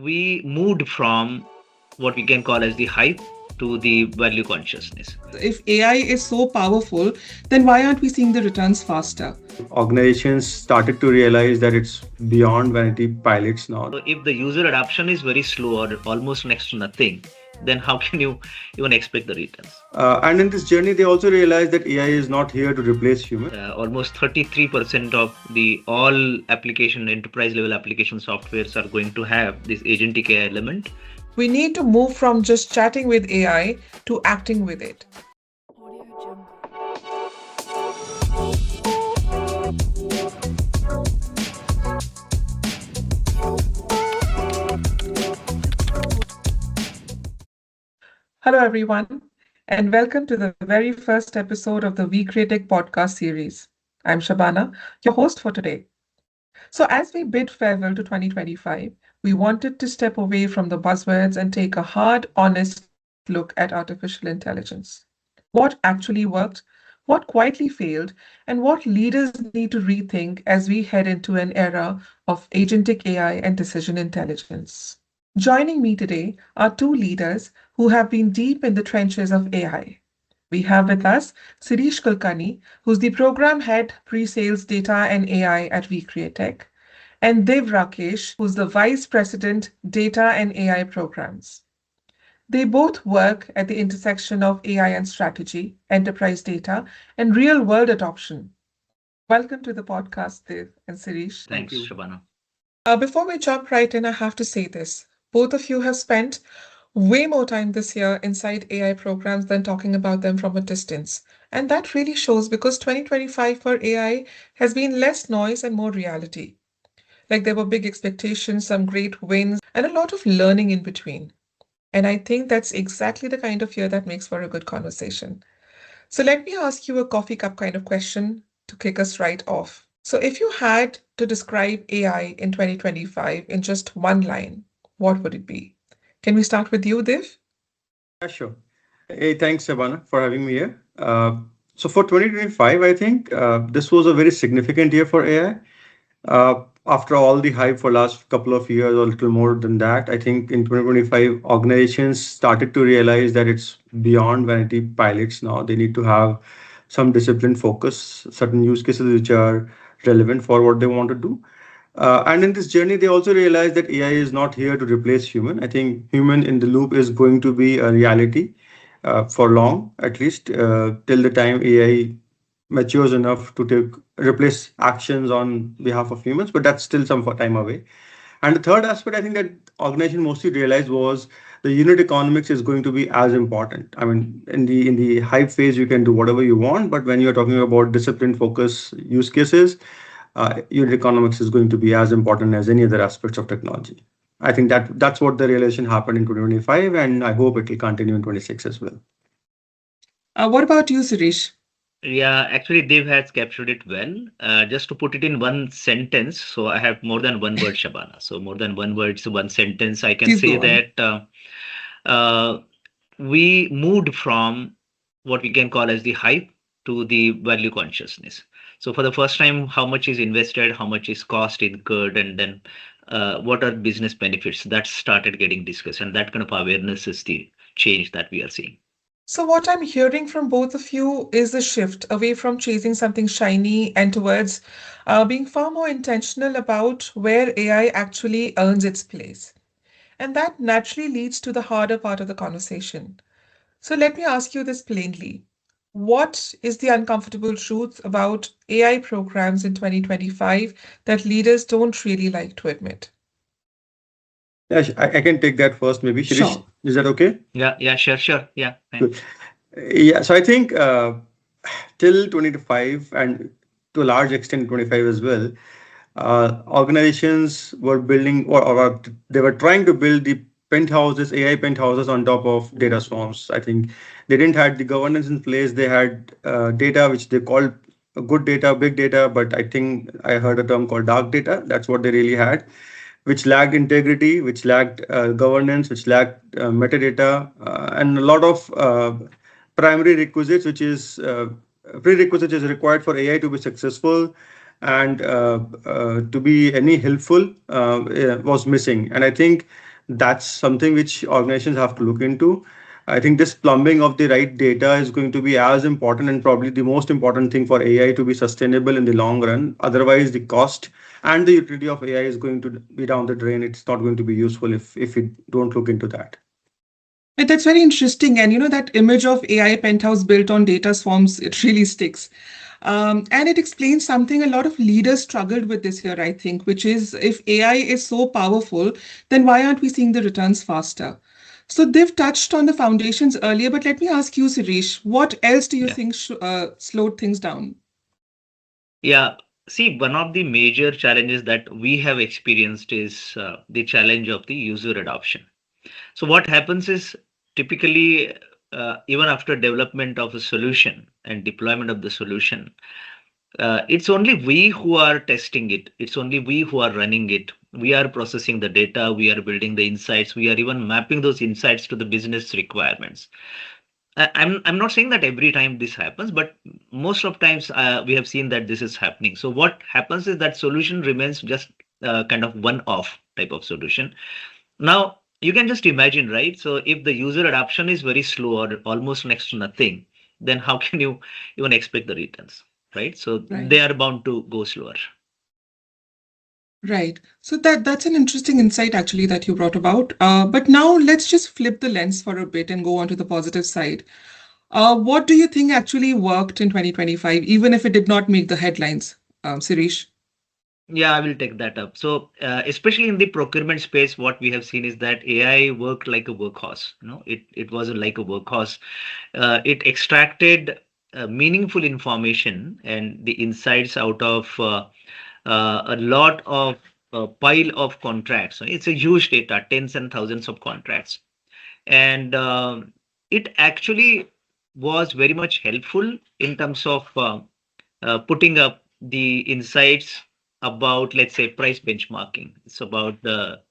we moved from what we can call as the hype to the value consciousness. If AI is so powerful, then why aren't we seeing the returns faster? Organizations started to realize that it's beyond vanity pilots now. So if the user adoption is very slow or almost next to nothing, then how can you even expect the returns? And in this journey, they also realized that AI is not here to replace humans. Almost 33% of the all application, enterprise level application softwares are going to have this agentic AI element. We need to move from just chatting with AI to acting with it. Hello, everyone, and welcome to the very first episode of the VCreaTek Podcast Series. I'm Shabana, your host for today. So, as we bid farewell to 2025, we wanted to step away from the buzzwords and take a hard, honest look at artificial intelligence. What actually worked, what quietly failed, and what leaders need to rethink as we head into an era of agentic AI and decision intelligence. Joining me today are two leaders who have been deep in the trenches of AI. We have with us Shirish Kulkarni, who's the program head pre-sales data and AI at VCreaTek, and Div Rakesh, who's the vice president data and AI programs. They both work at the intersection of AI and strategy, enterprise data, and real-world adoption. Welcome to the podcast, Div and Shirish. Thanks, you. Shabana. Before we jump right in, I have to say this. Both of you have spent way more time this year inside AI programs than talking about them from a distance. And that really shows because 2025 for AI has been less noise and more reality. Like there were big expectations, some great wins, and a lot of learning in between. And I think that's exactly the kind of year that makes for a good conversation. So let me ask you a coffee cup kind of question to kick us right off. So if you had to describe AI in 2025 in just one line, what would it be? Can we start with you, Div? Yeah, sure. Hey, thanks, Shabana, for having me here. So for 2025, I think this was a very significant year for AI. After all the hype for last couple of years, or a little more than that, I think in 2025, organizations started to realize that it's beyond vanity pilots now. They need to have some disciplined focus, certain use cases which are relevant for what they want to do. And in this journey, they also realize that AI is not here to replace human. I think human in the loop is going to be a reality for long, at least till the time AI matures enough to replace actions on behalf of humans, but that's still some time away. And the third aspect I think that organization mostly realized was the unit economics is going to be as important. I mean, in the hype phase, you can do whatever you want, but when you're talking about discipline focus use cases, unit economics is going to be as important as any other aspects of technology. I think that's what the realization happened in 2025, and I hope it will continue in 26 as well. What about you, Suresh? Yeah, actually, Dev has captured it well. Just to put it in one sentence, so I have more than one word, Shabana. So more than one word, so one sentence. I can Please say go on. that we moved from what we can call as the hype to the value consciousness. So for the first time, how much is invested, how much is cost incurred, and then what are business benefits that started getting discussed, and that kind of awareness is the change that we are seeing. So, what I'm hearing from both of you is a shift away from chasing something shiny and towards being far more intentional about where AI actually earns its place. And that naturally leads to the harder part of the conversation. So, let me ask you this plainly. What is the uncomfortable truth about AI programs in 2025 that leaders don't really like to admit? Yeah, I can take that first, maybe. Shirish, Sure. is that okay? Yeah, sure. Yeah, Good. thanks. Yeah, so I think till 25 and to a large extent 25 as well, organizations were building or they were trying to build the penthouses, AI penthouses on top of data swarms. I think they didn't have the governance in place. They had data which they called good data, big data, but I think I heard a term called dark data. That's what they really had, which lacked integrity, which lacked governance, which lacked metadata, and a lot of primary requisites, which is prerequisites is required for AI to be successful and to be any helpful was missing. And I think That's something which organizations have to look into. I think this plumbing of the right data is going to be as important and probably the most important thing for AI to be sustainable in the long run. Otherwise, the cost and the utility of AI is going to be down the drain. It's not going to be useful if we don't look into that. But that's very interesting. And that image of AI penthouse built on data swarms, it really sticks. And it explains something a lot of leaders struggled with this year, I think, which is if AI is so powerful, then why aren't we seeing the returns faster? So they've touched on the foundations earlier, but let me ask you, Sirish, what else do you Yeah. think slowed things down? Yeah. See, one of the major challenges that we have experienced is the challenge of the user adoption. So what happens is typically, even after development of a solution and deployment of the solution, it's only we who are testing it. It's only we who are running it. We are processing the data. We are building the insights. We are even mapping those insights to the business requirements. I'm not saying that every time this happens, but most of times we have seen that this is happening. So what happens is that solution remains just kind of one-off type of solution. Now you can just imagine, right? So if the user adoption is very slow or almost next to nothing, then how can you even expect the returns, right? So they Right. are bound to go slower. Right. So that's an interesting insight actually that you brought about. But now let's just flip the lens for a bit and go on to the positive side. What do you think actually worked in 2025, even if it did not make the headlines, Sirish? Yeah, I will take that up. So, especially in the procurement space, what we have seen is that AI worked like a workhorse. It wasn't like a workhorse. It extracted meaningful information and the insights out of a lot of pile of contracts. So it's a huge data, tens and thousands of contracts, and it actually was very much helpful in terms of putting up the insights about, let's say, price benchmarking. It's about the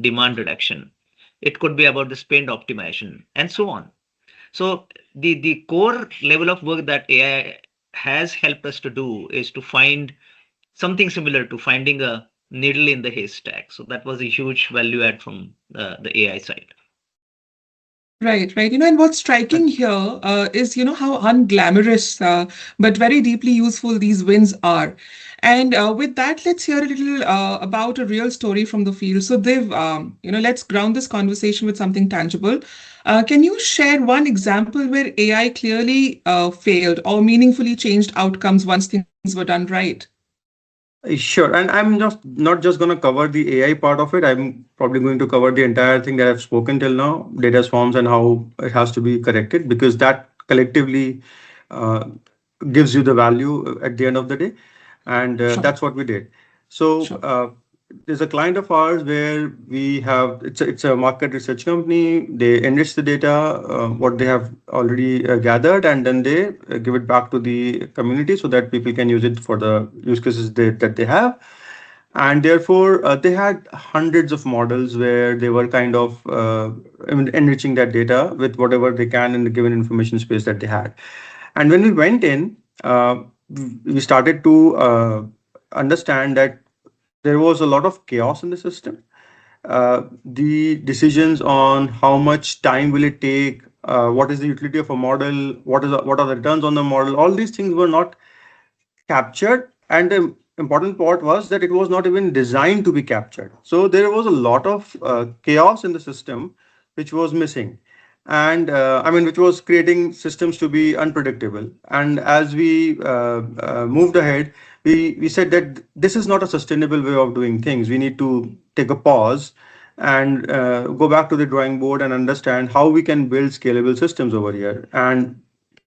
demand reduction. It could be about the spend optimization and so on. So the core level of work that AI has helped us to do is to find something similar to finding a needle in the haystack. So that was a huge value add from the AI side. Right, right. And what's striking here is, how unglamorous but very deeply useful these wins are. And with that, let's hear a little about a real story from the field. So let's ground this conversation with something tangible. Can you share one example where AI clearly failed or meaningfully changed outcomes once things were done right? Sure, and I'm just not just going to cover the AI part of it. I'm probably going to cover the entire thing that I've spoken till now, data swarms and how it has to be corrected, because that collectively uh, gives you the value at the end of the day, and Sure, that's what we did. So sure. there's a client of ours where we have it's a market research company. They enrich the data, what they have already gathered, and then they give it back to the community so that people can use it for the use cases that they have. And therefore, they had hundreds of models where they were kind of enriching that data with whatever they can in the given information space that they had. And when we went in, we started to understand that there was a lot of chaos in the system. The decisions on how much time will it take, what is the utility of a model, what are the returns on the model, all these things were not captured. And the important part was that it was not even designed to be captured. So there was a lot of chaos in the system which was missing. And I mean, which was creating systems to be unpredictable. And as we moved ahead, we said that this is not a sustainable way of doing things. We need to take a pause and go back to the drawing board and understand how we can build scalable systems over here. And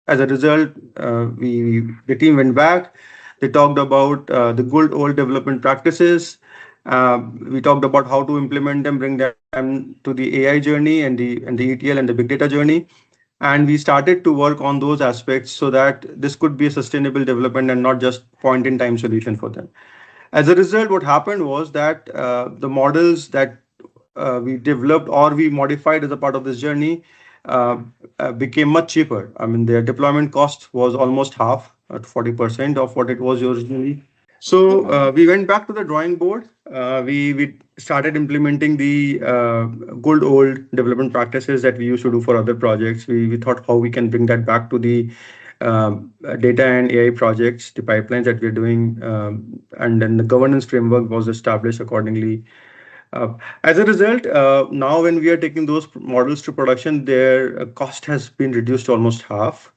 as a result, the team went back. They talked about the good old development practices. We talked about how to implement them, bring them to the AI journey and the ETL and the big data journey. And we started to work on those aspects so that this could be a sustainable development and not just point in time solution for them. As a result, what happened was that the models that we developed or we modified as a part of this journey uh, became much cheaper. I mean, their deployment cost was almost half, at 40% of what it was originally. Oh, So wow. we went back to the drawing board. we started implementing the good old development practices that we used to do for other projects. We thought how we can bring that back to the data and AI projects, the pipelines that we're doing, and then the governance framework was established accordingly. Uh, as a result, now when we are taking those models to production, their cost has been reduced to almost half.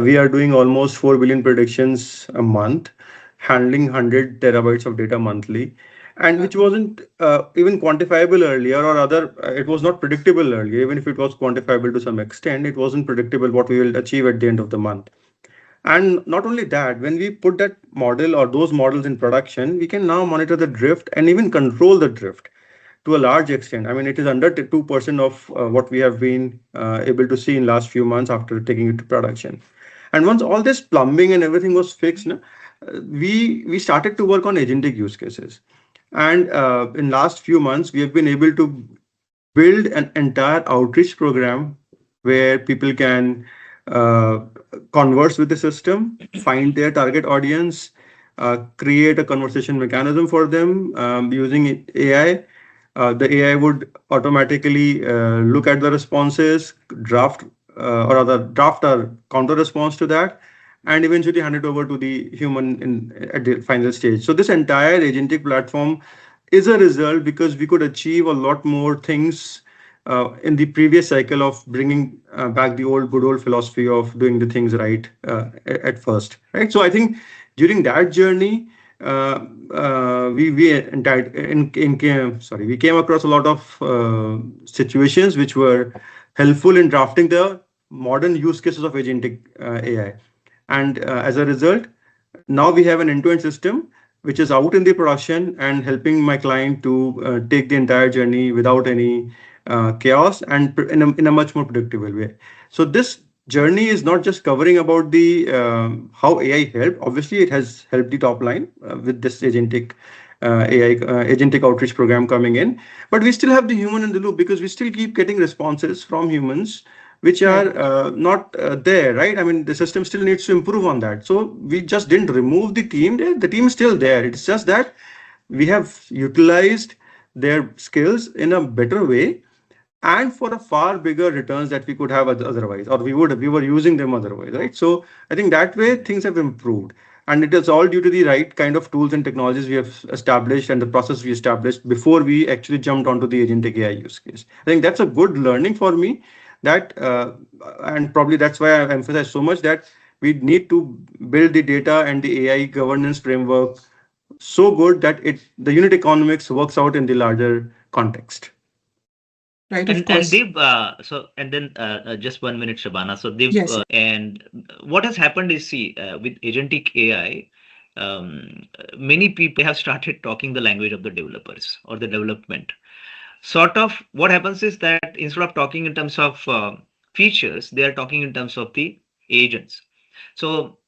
We are doing almost 4 billion predictions a month, handling 100 terabytes of data monthly, and which wasn't even quantifiable earlier, or other, it was not predictable earlier. Even if it was quantifiable to some extent, it wasn't predictable what we will achieve at the end of the month. And not only that, when we put that model or those models in production, we can now monitor the drift and even control the drift to a large extent. I mean, it is under 2% of what we have been able to see in last few months after taking it to production. And once all this plumbing and everything was fixed, no, we started to work on agentic use cases. And in last few months, we have been able to build an entire outreach program where people can uh, converse with the system, find their target audience, create a conversation mechanism for them using AI. The AI would automatically look at the responses, draft or rather draft a counter response to that, and eventually hand it over to the human at the final stage. So this entire agentic platform is a result because we could achieve a lot more things in the previous cycle of bringing back the old good old philosophy of doing the things right at first, right? So I think during that journey, we entitled in came sorry we came across a lot of situations which were helpful in drafting the modern use cases of agentic AI, and as a result, now we have an end-to-end system which is out in the production and helping my client to take the entire journey without any chaos and in a much more predictable way. So this journey is not just covering about the how AI helped. Obviously, it has helped the top line with this agentic AI agentic outreach program coming in, but we still have the human in the loop because we still keep getting responses from humans which Right. are not there, right? I mean, the system still needs to improve on that. So we just didn't remove the team there. The team is still there. It's just that we have utilized their skills in a better way and for a far bigger returns that we could have otherwise, or we were using them otherwise, right? So I think that way things have improved, and it is all due to the right kind of tools and technologies we have established and the process we established before we actually jumped onto the agentic AI use case. I think that's a good learning for me. That and probably that's why I emphasize so much that we need to build the data and the AI governance framework so good that it the unit economics works out in the larger context. Right, of And course. Dev, and then just 1 minute, Shabana. So Dev, Yes. and what has happened is, see, with agentic AI, many people have started talking the language of the developers or the development. Sort of what happens is that instead of talking in terms of features, they are talking in terms of the agents. So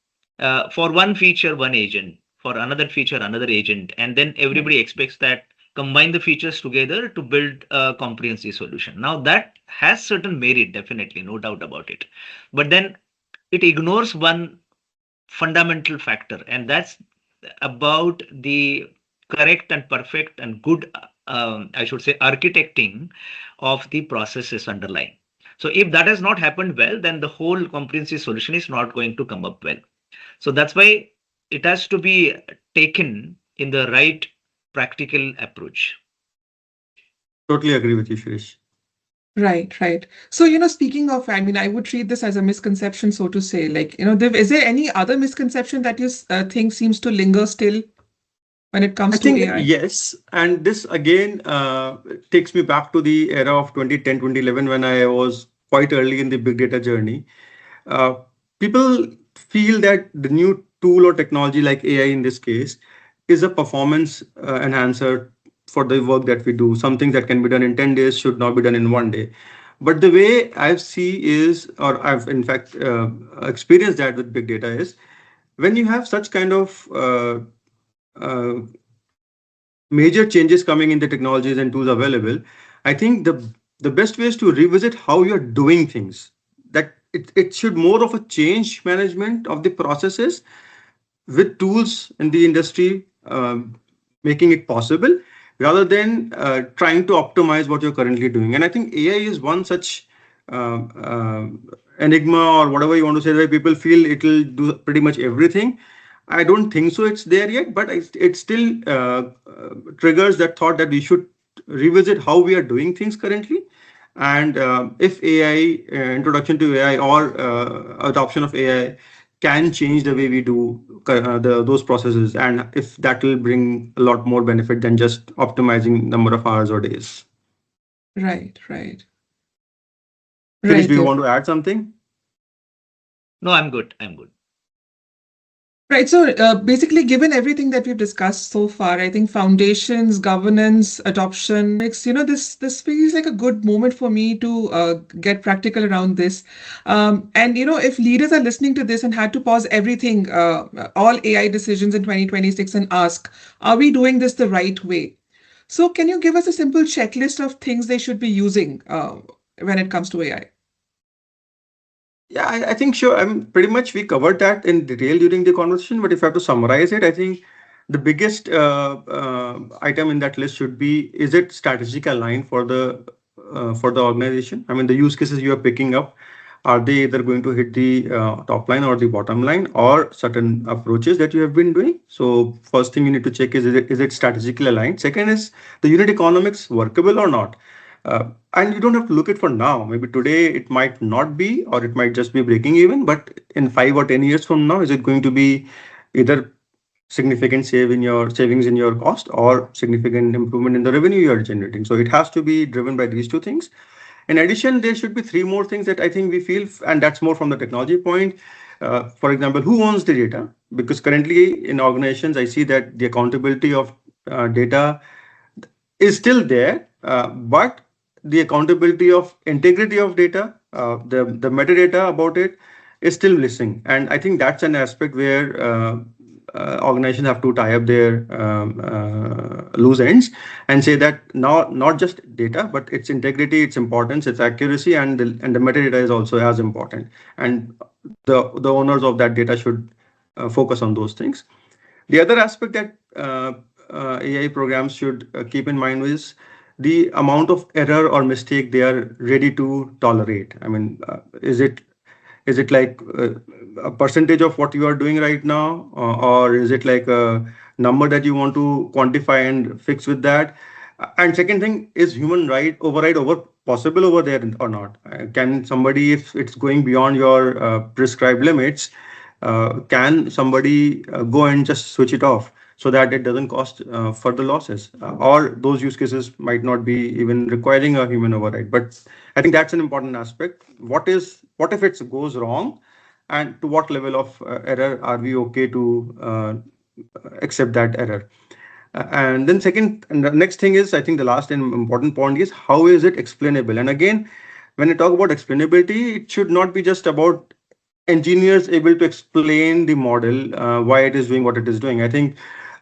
for one feature, one agent, for another feature, another agent, and then Right. everybody expects that combine the features together to build a comprehensive solution. Now that has certain merit, definitely, no doubt about it. But then it ignores one fundamental factor, and that's about the correct and perfect and good, I should say, architecting of the processes underlying. So if that has not happened well, then the whole comprehensive solution is not going to come up well. So that's why it has to be taken in the right practical approach. Totally agree with you, Shirish. Right, right. So, speaking of, I mean, I would treat this as a misconception, so to say. Like, Div, is there any other misconception that you think seems to linger still when it I comes to think AI? yes, and this again takes me back to the era of 2010, 2011 when I was quite early in the big data journey. Uh, People feel that the new tool or technology like AI in this case is a performance enhancer for the work that we do. Something that can be done in 10 days should not be done in 1 day. But the way I see is, or I've in fact experienced that with big data is when you have such kind of uh, major changes coming in the technologies and tools available, I think the best way is to revisit how you're doing things. That it should more of a change management of the processes with tools in the industry. making it possible rather than trying to optimize what you're currently doing. And I think AI is one such uh, uh, enigma or whatever you want to say, where people feel it'll do pretty much everything. I don't think so. It's there yet, but it still triggers that thought that we should revisit how we are doing things currently. And if AI, introduction to AI or adoption of AI can change the way we do those processes, and if that will bring a lot more benefit than just optimizing number of hours or days. Right, right, Shirish, right, do you Dev. want to add something? No, I'm good. I'm good. Right. So basically, given everything that we've discussed so far, I think foundations, governance, adoption, this feels like a good moment for me to get practical around this. And if leaders are listening to this and had to pause everything, all AI decisions in 2026 and ask, are we doing this the right way? So can you give us a simple checklist of things they should be using when it comes to AI? Yeah, I think sure. I mean, pretty much we covered that in detail during the conversation. But if I have to summarize it, I think the biggest item in that list should be: is it strategic aligned for the organization? I mean, the use cases you are picking up, are they either going to hit the top line or the bottom line, or certain approaches that you have been doing? So first thing you need to check is it strategically aligned. Second is the unit economics workable or not. And you don't have to look it for now. Maybe today it might not be, or it might just be breaking even. But in 5 or 10 years from now, is it going to be either significant savings in your cost or significant improvement in the revenue you are generating? So it has to be driven by these two things. In addition, there should be three more things that I think we feel, and that's more from the technology point. For example, who owns the data? Because currently in organizations, I see that the accountability of data is still there, but the accountability of integrity of data, the metadata about it, is still missing. And I think that's an aspect where organizations have to tie up their loose ends and say that now not just data, but its integrity, its importance, its accuracy, and the metadata is also as important. And the owners of that data should focus on those things. The other aspect that AI programs should keep in mind is the amount of error or mistake they are ready to tolerate. I mean, is it like a percentage of what you are doing right now, or is it like a number that you want to quantify and fix with that? And second thing is human right override over possible over there or not? Can somebody, if it's going beyond your prescribed limits, can somebody go and just switch it off so that it doesn't cost further losses? Or those use cases might not be even requiring a human override. But I think that's an important aspect. What if it goes wrong, and to what level of error are we okay to accept that error? And then second, and the next thing is, I think the last and important point is, how is it explainable? And again, when I talk about explainability, it should not be just about engineers able to explain the model, why it is doing what it is doing. I think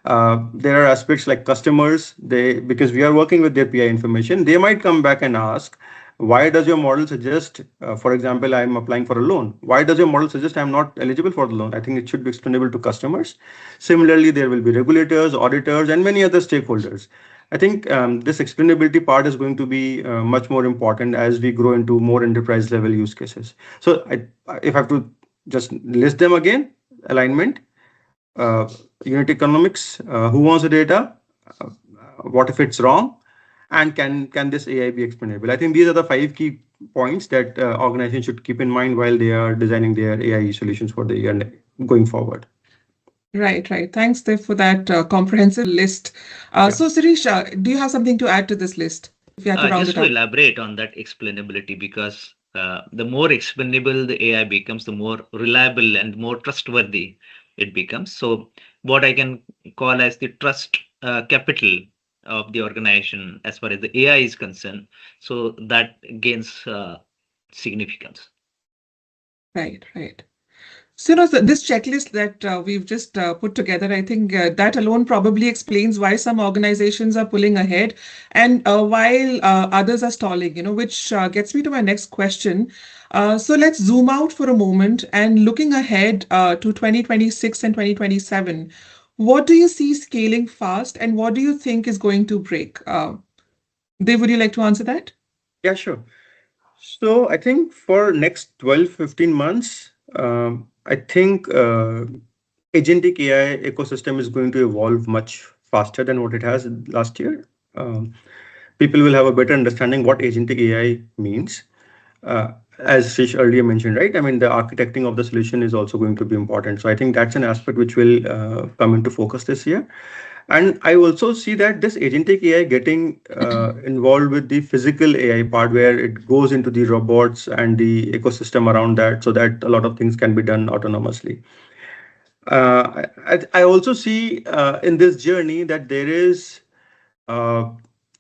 there are aspects like customers, they, because we are working with their PI information, they might come back and ask, why does your model suggest, for example, I'm applying for a loan, why does your model suggest I'm not eligible for the loan? I think it should be explainable to customers. Similarly, there will be regulators, auditors, and many other stakeholders. I think this explainability part is going to be much more important as we grow into more enterprise level use cases. So if I have to just list them again: alignment, uh, unit economics, who owns the data, uh, what if it's wrong, and can this AI be explainable? I think these are the five key points that organizations should keep in mind while they are designing their AI solutions for the year going forward. Right, right. Thanks, Dev, for that comprehensive list. Yeah. So, Sirish, do you have something to add to this list if you had to round Just it to up? elaborate on that explainability, because the more explainable the AI becomes, the more reliable and more trustworthy it becomes. So, what I can call as the trust capital of the organization as far as the AI is concerned, so that gains significance. Right, right. So, this checklist that we've just put together, I think that alone probably explains why some organizations are pulling ahead and while others are stalling, which gets me to my next question. So, let's zoom out for a moment and looking ahead to 2026 and 2027. What do you see scaling fast, and what do you think is going to break? Dave, would you like to answer that? Yeah, sure. So I think for next 12, 15 months, I think agentic AI ecosystem is going to evolve much faster than what it has last year. Um, People will have a better understanding what agentic AI means. As Shish earlier mentioned, right? I mean, the architecting of the solution is also going to be important. So I think that's an aspect which will come into focus this year. And I also see that this agentic AI getting involved with the physical AI part, where it goes into the robots and the ecosystem around that, so that a lot of things can be done autonomously. I also see in this journey that there is uh,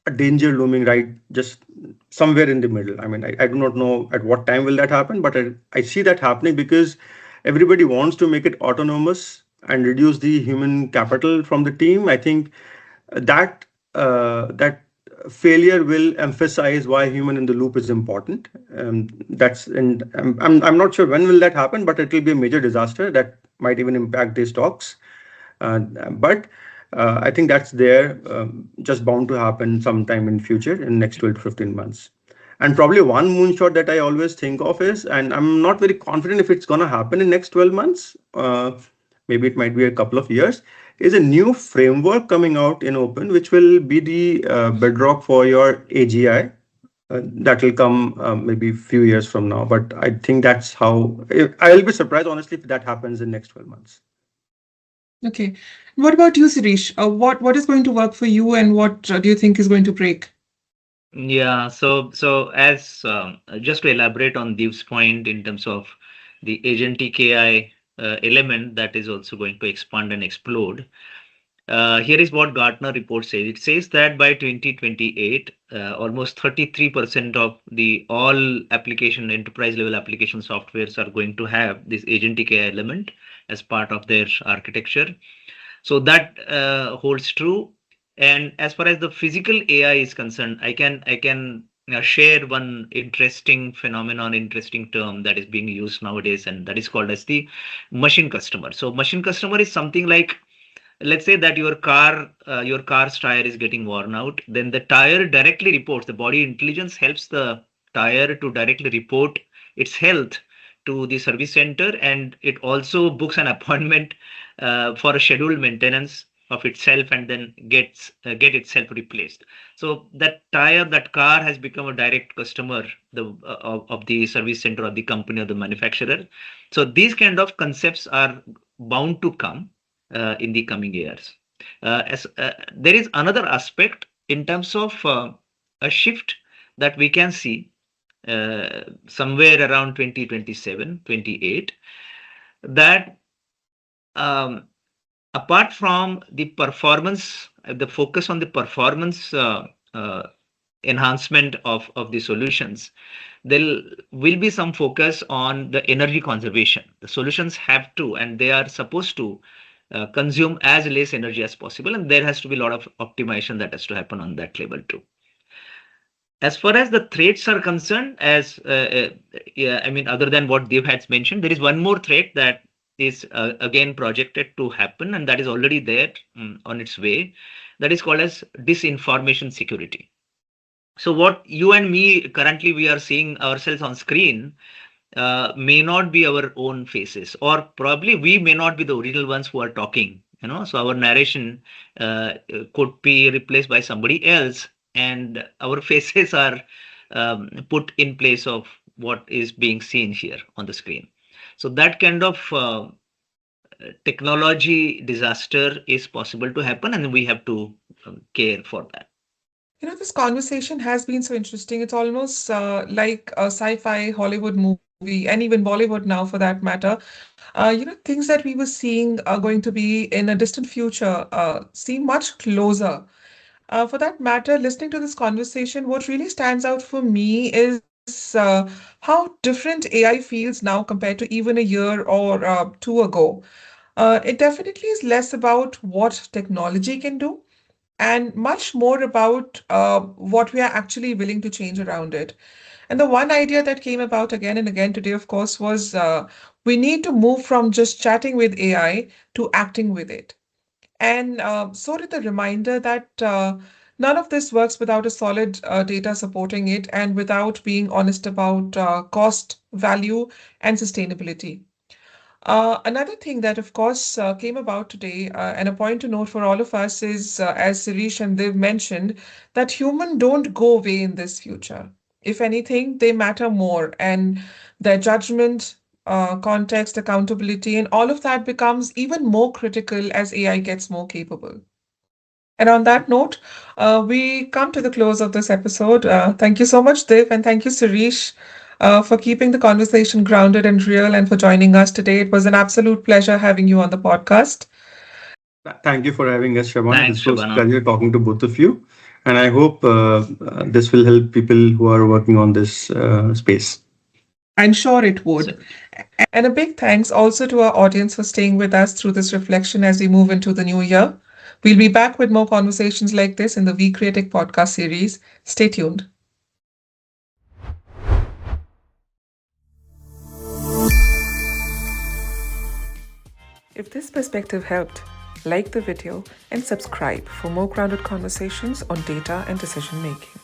a danger looming, right, just somewhere in the middle. I mean, I do not know at what time will that happen, but I see that happening because everybody wants to make it autonomous and reduce the human capital from the team. I think that failure will emphasize why human in the loop is important. That's and I'm not sure when will that happen, but it will be a major disaster that might even impact these stocks. But I think that's there, just bound to happen sometime in future in next 12 to 15 months. And probably one moonshot that I always think of is, and I'm not very confident if it's going to happen in next 12 months, maybe it might be a couple of years, is a new framework coming out in open, which will be the bedrock for your AGI. That will come maybe a few years from now. But I think that's how I'll be surprised, honestly, if that happens in next 12 months. Okay. What about you, Sirish? What is going to work for you, and what do you think is going to break? Yeah, so as just to elaborate on Div's point in terms of the agentic AI element that is also going to expand and explode. Here is what Gartner report says. It says that by 2028, almost 33% of the all application enterprise level application softwares are going to have this agentic AI element as part of their architecture. So that holds true. And as far as the physical AI is concerned, I can share one interesting phenomenon, interesting term that is being used nowadays, and that is called as the machine customer. So machine customer is something like, let's say that your car's tire is getting worn out, then the tire directly reports, the body intelligence helps the tire to directly report its health to the service center, and it also books an appointment for a scheduled maintenance of itself, and then get itself replaced. So that car has become a direct customer, of the service center or the company or the manufacturer. So these kind of concepts are bound to come in the coming years. As There is another aspect in terms of a shift that we can see somewhere around 2027, 28, that um, apart from the performance, the focus on the performance enhancement of the solutions, there will be some focus on the energy conservation. The solutions have to, and they are supposed to, consume as less energy as possible, and there has to be a lot of optimization that has to happen on that level too. As far as the threats are concerned, yeah, I mean, other than what Dev has mentioned, there is one more threat that is again projected to happen, and that is already there, on its way. That is called as disinformation security. So what you and me currently we are seeing ourselves on screen may not be our own faces, or probably we may not be the original ones who are talking. So our narration could be replaced by somebody else, and our faces are put in place of what is being seen here on the screen. So that kind of technology disaster is possible to happen, and we have to care for that. This conversation has been so interesting. It's almost like a sci-fi Hollywood movie, and even Bollywood now for that matter. Things that we were seeing are going to be in a distant future seem much closer. For that matter, listening to this conversation, what really stands out for me is how different AI feels now compared to even a year or two ago. It definitely is less about what technology can do and much more about what we are actually willing to change around it. And the one idea that came about again and again today, of course, was we need to move from just chatting with AI to acting with it. And so did the reminder that none of this works without a solid data supporting it and without being honest about cost, value, and sustainability. Another thing that, of course, came about today, and a point to note for all of us is, as Sirish and Div mentioned, that human don't go away in this future. If anything, they matter more, and their judgment, context, accountability, and all of that becomes even more critical as AI gets more capable. And on that note, we come to the close of this episode. Thank you so much, Div, and thank you, Sirish, for keeping the conversation grounded and real and for joining us today. It was an absolute pleasure having you on the podcast. Thank you for having us, Shabana. Thanks, This was a Shabana. pleasure talking to both of you. And I hope this will help people who are working on this space. I'm sure it So, would. And a big thanks also to our audience for staying with us through this reflection as we move into the new year. We'll be back with more conversations like this in the VCreaTek Podcast Series. Stay tuned. If this perspective helped, like the video and subscribe for more grounded conversations on data and decision making.